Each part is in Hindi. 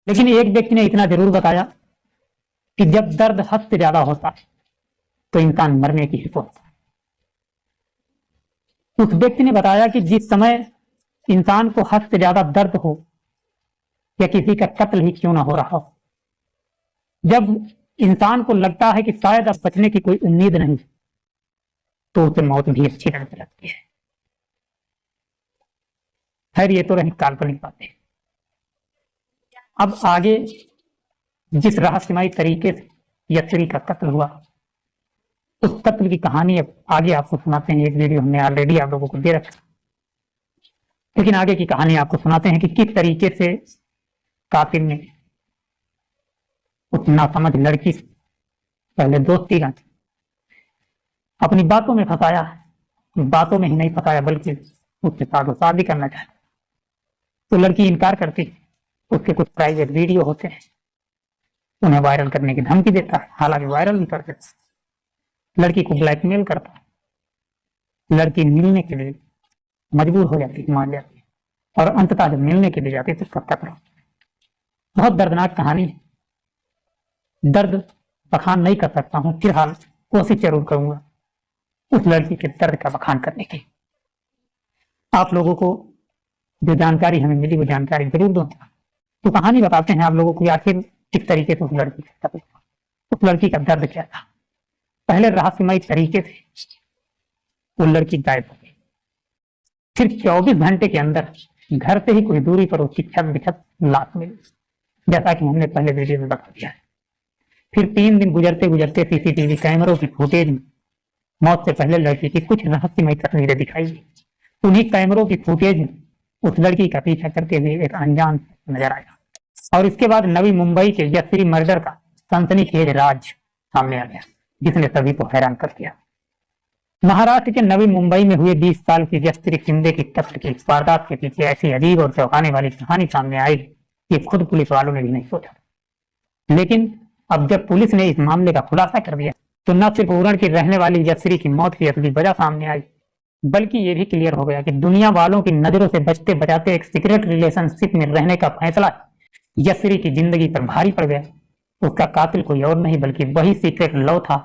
लेकिन एक व्यक्ति ने इतना जरूर बताया कि जब दर्द हद से ज्यादा होता है तो इंसान मरने की ही सोचता है। उस व्यक्ति ने बताया कि जिस समय इंसान को हद से ज्यादा दर्द हो या किसी का कत्ल ही क्यों ना हो रहा हो, जब इंसान को लगता है कि शायद अब बचने की कोई उम्मीद नहीं, तो उसे मौत भी अच्छी लगने लगती है। खैर, ये तो रही काल्पनिक बातें। अब आगे जिस रहस्यमयी तरीके से यत्री का कत्ल हुआ, उस कत्ल की कहानी अब आगे आपको सुनाते हैं। एक वीडियो हमने ऑलरेडी आप लोगों को दे रखा, लेकिन आगे की कहानी आपको सुनाते हैं कि किस तरीके से कातिल ने उस नासमझ लड़की से पहले दोस्ती गांठी, अपनी बातों में फंसाया। बातों में ही नहीं फंसाया बल्कि उसके साथ शादी करना चाहता, तो लड़की इनकार करती। उसके कुछ प्राइवेट वीडियो होते हैं, उन्हें वायरल करने की धमकी देता है, हालांकि वायरल भी कर देता है। लड़की को ब्लैकमेल करता है। लड़की मिलने के लिए मजबूर हो जाती है, मान जाती है, और अंततः जब मिलने के लिए जाती है तो उसका कत्ल। बहुत दर्दनाक कहानी है। दर्द बखान नहीं कर सकता हूँ, फिलहाल कोशिश जरूर करूंगा उस लड़की के दर्द का बखान करने की। आप लोगों को जो जानकारी हमें मिली वो जानकारी जरूर दूंगा। तो कहानी बताते हैं आप लोगों को आखिर किस तरीके से उस लड़की का कत्ल हुआ, उस लड़की का दर्द क्या था। पहले रहस्यमय तरीके से वो लड़की गायब हो गई। फिर 24 घंटे के अंदर घर से ही कुछ दूरी पर उसकी छत बिछत लाश मिली, जैसा कि हमने पहले वीडियो में बता दिया है। फिर 3 दिन गुजरते गुजरते सीसीटीवी कैमरों की फुटेज में मौत से पहले लड़की की कुछ रहस्यमय तस्वीरें दिखाई दी। उन्हीं कैमरों की फुटेज में उस लड़की का पीछा करते हुए एक अनजान नजर आया, और इसके बाद नवी मुंबई के यत्री मर्डर का सनसनीखेज राज सामने आ गया, जिसने सभी को हैरान कर दिया। महाराष्ट्र के नवी मुंबई में हुए 20 साल की यत्री शिंदे की कत्ल की वारदात के पीछे ऐसी अजीब और चौंकाने वाली कहानी सामने आई कि खुद पुलिस वालों ने भी नहीं सोचा। लेकिन अब जब पुलिस ने इस मामले का खुलासा कर दिया तो न सिर्फ उरण की रहने वाली यत्री की मौत की असली वजह सामने आई, बल्कि ये भी क्लियर हो गया कि दुनिया वालों की नजरों से बचते बचाते एक सीक्रेट रिलेशनशिप में रहने का फैसला यत्री की जिंदगी पर भारी पड़ गया। उसका कातिल कोई और नहीं बल्कि वही सीक्रेट लव था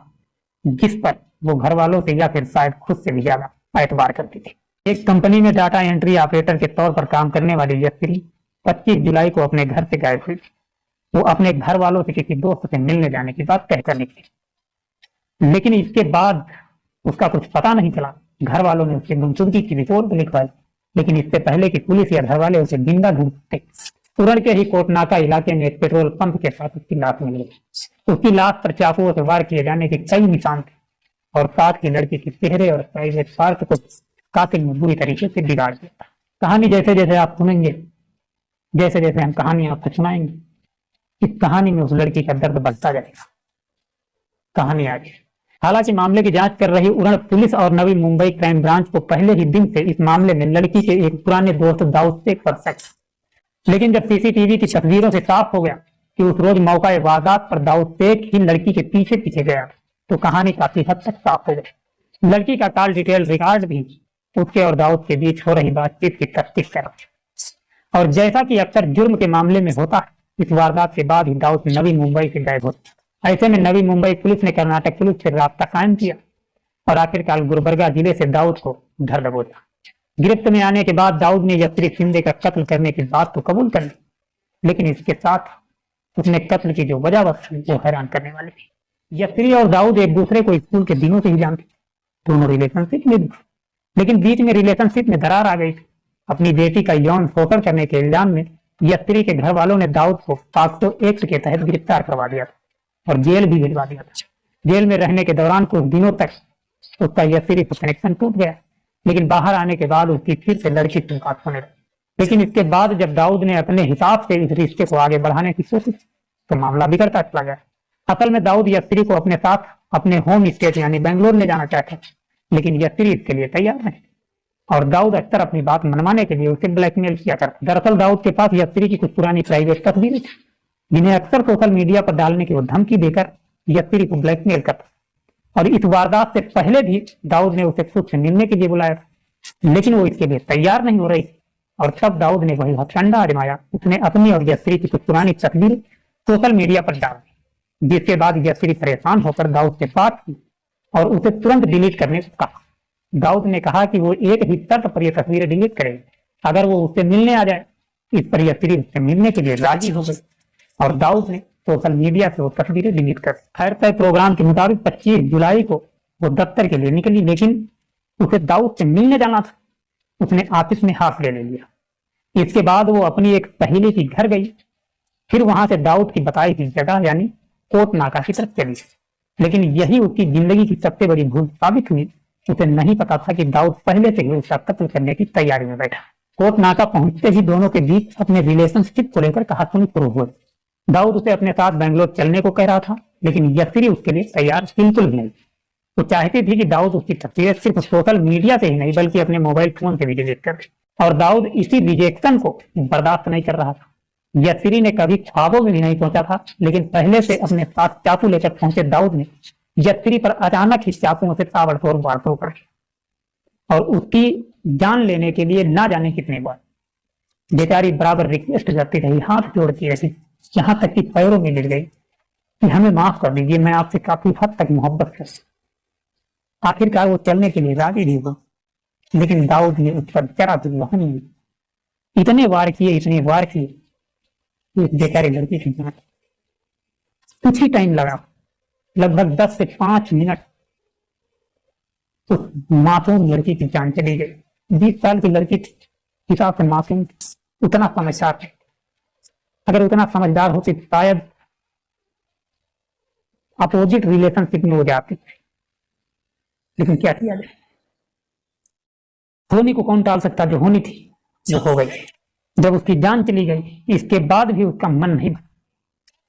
जिस पर वो घर वालों से या फिर शायद खुद से भी ज्यादा एतबार करती थी। एक कंपनी में डाटा एंट्री ऑपरेटर के तौर पर काम करने वाली यत्री 25 जुलाई को अपने घर से गायब हुई। वो अपने घर वालों से किसी दोस्त से मिलने जाने की बात तय करने की, लेकिन इसके बाद उसका कुछ पता नहीं चला। घर वालों ने उससे गुमशुदगी की रिपोर्ट लिखवाई, लेकिन इससे पहले कि पुलिस या घर वाले उसे जिंदा ढूंढते, उरण के ही कोटनाका इलाके में एक पेट्रोल पंप के साथ उसकी लाश मिल गई। उसकी लाश पर चाकुओं से वार किए जाने के कई निशान थे, और साथ ही लड़की के चेहरे और प्राइवेट पार्ट को कातिल ने बुरी तरीके से बिगाड़ दिया। कहानी जैसे जैसे आप सुनेंगे, जैसे जैसे हम कहानी आपको सुनाएंगे, इस कहानी में उस लड़की का दर्द बढ़ता जाएगा। कहानी आगे। हालांकि मामले की जांच कर रही उरण पुलिस और नवी मुंबई क्राइम ब्रांच को पहले ही दिन से इस मामले में लड़की के एक पुराने दोस्त दाऊद शेख पर शक, लेकिन जब सीसीटीवी की तस्वीरों से साफ हो गया कि उस रोज मौका वारदात पर दाऊद शेख ही लड़की के पीछे पीछे गया, तो कहानी काफी हद तक साफ हो गई। लड़की का कॉल डिटेल रिकॉर्ड भी उसके और दाऊद के बीच हो रही बातचीत की तफ्तीश कर रहा। और जैसा कि अक्सर जुर्म के मामले में होता है, इस वारदात के बाद ही दाऊद नवी मुंबई से गायब होता। ऐसे में नवी मुंबई पुलिस ने कर्नाटक पुलिस से रास्ता कायम किया और आखिरकार गुलबर्गा जिले से दाऊद को घर दबोचा। गिरफ्त में आने के बाद दाऊद ने यत्री शिंदे का कत्ल करने की बात तो कबूल कर ली, लेकिन इसके साथ उसने कत्ल की जो वजह बताई वो हैरान करने वाली थी। यत्री और दाऊद एक दूसरे को स्कूल के दिनों से ही जानते, दोनों रिलेशनशिप में, लेकिन बीच में रिलेशनशिप में दरार आ गई थी। अपनी बेटी का यौन शोषण करने के इल्जाम में यत्री के घर वालों ने दाऊद को पॉक्सो एक्ट के तहत गिरफ्तार करवा दिया था और जेल भी भिजवा दिया था। जेल में रहने के दौरान कुछ दिनों तक उसका यत्री से कनेक्शन टूट गया, लेकिन बाहर आने के बाद उसकी फिर से लड़की से बात होने लगी। लेकिन इसके बाद जब दाऊद ने अपने हिसाब से इस रिश्ते को आगे बढ़ाने की सोची तो मामला बिगड़ता चला गया। असल में दाऊद यत्री को अपने साथ अपने होम स्टेट यानी बेंगलोर ले जाना चाहता, लेकिन यत्री इसके लिए तैयार नहीं, और दाऊद अक्सर अपनी बात मनवाने के लिए उसे ब्लैकमेल किया करता। दरअसल दाऊद के पास यत्री की कुछ पुरानी प्राइवेट तस्वीरें थी, जिन्हें अक्सर सोशल मीडिया पर डालने की वो धमकी देकर यत्री को ब्लैकमेल करता। और इस वारदात से पहले भी दाऊद ने उसे खुद से मिलने के लिए बुलाया था, लेकिन वो इसके लिए तैयार नहीं हो रही। और तब दाऊद ने वही हथकंडा आजमाया। उसने अपनी और यस्री की कुछ पुरानी तस्वीर सोशल मीडिया पर डाल दी, जिसके बाद यस्री परेशान होकर दाऊद से बात की और उसे तुरंत डिलीट करने को कहा। दाऊद ने कहा कि वो एक ही शर्त पर यह तस्वीरें डिलीट करेगी, अगर वो उससे मिलने आ जाए। इस पर यस्री उससे मिलने के लिए राजी हो गई और दाऊद ने सोशल मीडिया से वो तस्वीरें डिलीट कर। खैर तय प्रोग्राम के मुताबिक 25 जुलाई को वो दफ्तर के लिए निकली, लेकिन उसे दाऊद से मिलने जाना था। उसने ऑफिस में हाफ ले लिया। इसके बाद वो अपनी एक सहेली के घर गई, फिर वहां से दाऊद की बताई हुई जगह यानी कोट नाका की तरफ चली। लेकिन यही उसकी जिंदगी की सबसे बड़ी भूल साबित हुई। उसे नहीं पता था कि दाऊद पहले से ही उसका कत्ल करने की तैयारी में बैठा। कोट नाका पहुंचते ही दोनों के बीच अपने रिलेशनशिप को लेकर कहासुनी शुरू हुई। दाऊद उसे अपने साथ बैंगलोर चलने को कह रहा था, लेकिन यस्री उसके लिए तैयार बिल्कुल नहीं। वो चाहती थी कि दाऊद उसकी तस्वीरें सिर्फ सोशल मीडिया से ही नहीं बल्कि अपने मोबाइल फोन से भी डिलीट कर दे, और दाऊद इसी रिजेक्शन को बर्दाश्त नहीं कर रहा था। यस्री ने कभी ख्वाबों में भी नहीं सोचा था, लेकिन पहले से अपने साथ चाकू लेकर पहुंचे दाऊद ने यस्री पर अचानक ही चाकुओं से ताबड़तोड़ वार कर और उसकी जान लेने के लिए ना जाने कितने बार बेचारी बराबर रिक्वेस्ट करती रही, हाथ जोड़ती रही, यहाँ तक कि पैरों में गिर गई कि हमें माफ कर दीजिए, मैं आपसे काफी हद तक मोहब्बत करती। आखिरकार वो चलने के लिए राजी भी हुआ, लेकिन दाऊद ने उस पर जरा भी वहन नहीं। इतने वार किए इस बेचारी लड़की की जान। कुछ ही टाइम लगा, लगभग 10 से 5 मिनट उस मासूम लड़की की जान चली गई। 20 साल की लड़की हिसाब से मासूम, उतना समझदार है। अगर उतना समझदार होती शायद अपोजिट रिलेशनशिप में हो जाती, लेकिन क्या किया जाए, होने को कौन टाल सकता, जो होनी थी जो हो गई। जब उसकी जान चली गई, इसके बाद भी उसका मन नहीं बना,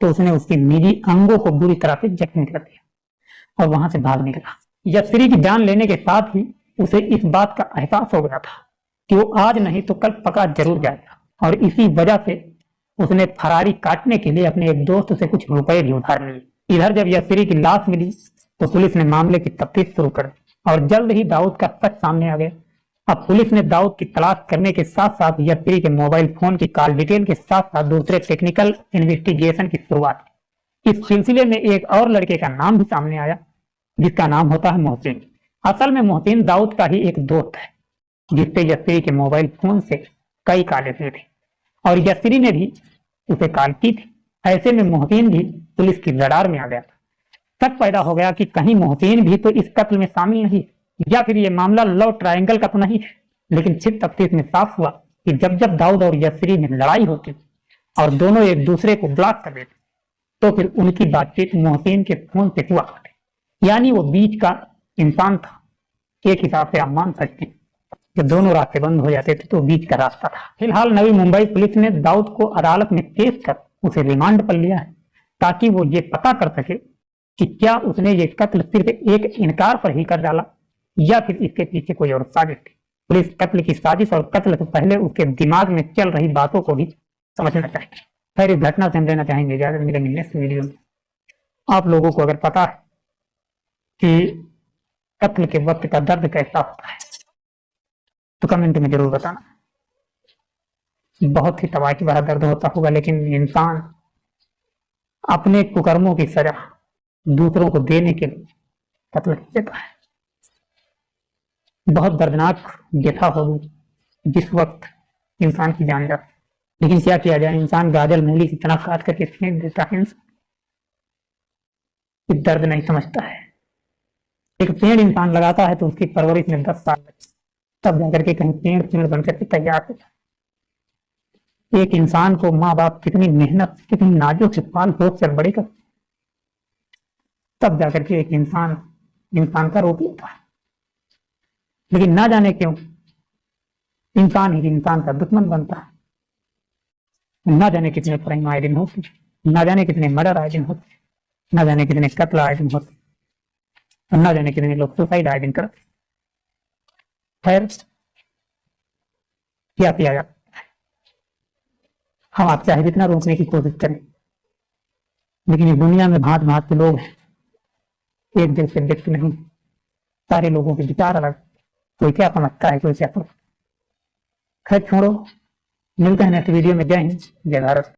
तो उसने उसके निजी अंगों को बुरी तरह से जख्मी कर दिया और वहां से भाग निकला। यस्री की जान लेने के साथ ही उसे इस बात का एहसास हो गया था कि वो आज नहीं तो कल पकड़ा जरूर जाएगा, और इसी वजह से उसने फरारी काटने के लिए अपने एक दोस्त से कुछ रुपए भी उधार लिए। इधर जब यस्री की लाश मिली तो पुलिस ने मामले की तफ्तीश शुरू कर दी और जल्द ही दाऊद का सच सामने आ गया। अब पुलिस ने दाऊद की तलाश करने के साथ साथ यस्री के मोबाइल फोन की कॉल डिटेल के साथ साथ दूसरे टेक्निकल इन्वेस्टिगेशन की शुरुआत की। इस सिलसिले में एक और लड़के का नाम भी सामने आया, जिसका नाम होता है मोहसिन। असल में मोहसिन दाऊद का ही एक दोस्त है, जिससे यस्री के मोबाइल फोन से कई कॉलें हुई थी और यस्री ने भी उसे कॉल की थी। ऐसे में मोहसिन भी पुलिस की रडार में आ गया। शक पैदा हो गया कि कहीं मोहसिन भी तो इस कत्ल में शामिल नहीं, या फिर ये मामला लव ट्रायंगल का तो नहीं है। लेकिन फिर तफ्तीश में साफ हुआ कि जब जब दाऊद और यस्री में लड़ाई होती और दोनों एक दूसरे को ब्लॉक कर देते, तो फिर उनकी बातचीत मोहसिन के फोन से हुआ करती। यानी वो बीच का इंसान था। एक हिसाब से आप मान सकते हैं, जब दोनों रास्ते बंद हो जाते थे तो बीच का रास्ता था। फिलहाल नवी मुंबई पुलिस ने दाऊद को अदालत में पेश कर उसे रिमांड पर लिया है, ताकि वो ये पता कर सके कि क्या उसने ये कत्ल सिर्फ एक इनकार पर ही कर डाला या फिर इसके पीछे कोई और साजिश थी। पुलिस कत्ल की साजिश और कत्ल से पहले उसके दिमाग में चल रही बातों को भी समझना चाहिए। खैर इस घटना से हम लेना चाहेंगे इजाजत, मिलेंगे नेक्स्ट वीडियो में। आप लोगों को अगर पता है कि कत्ल के वक्त का दर्द कैसा होता है तो कमेंट में जरूर बताना। बहुत ही तबाही भरा दर्द होता होगा, लेकिन इंसान अपने कुकर्मों की सजा दूसरों को देने के लिए कत्ल देता है। बहुत दर्दनाक व्यथा होगी जिस वक्त इंसान की जान जाती, लेकिन क्या किया जाए, इंसान गाजर मूली की तरह काट करके फेंक देता है। इंसान दर्द नहीं समझता है। एक पेड़ इंसान लगाता है तो उसकी परवरिश में 10 साल लगते, तब जाकर के कहीं पेड़ बनकर के तैयार होता है। एक इंसान को माँ बाप कितनी मेहनत कितनी नाजुक से पाल पोस कर बड़े कर, तब जाकर के एक इंसान का रूप लेता है। लेकिन ना जाने क्यों इंसान ही इंसान का दुश्मन बनता है। ना जाने कितने क्राइम आए दिन होते, ना जाने कितने मर्डर आए दिन होते, ना जाने कितने कत्ल आए दिन होते, और ना जाने कितने लोग सुसाइड आए दिन करते। खैर क्या किया जाता है, हम आप चाहे जितना रोकने की कोशिश करें, लेकिन इस दुनिया में भांत भांत के लोग हैं, एक जैसे व्यक्ति नहीं। सारे लोगों के विचार अलग, कोई क्या समझता है कोई क्या। खैर छोड़ो, मिलते हैं नेक्स्ट वीडियो में। जय हिंद, जय भारत।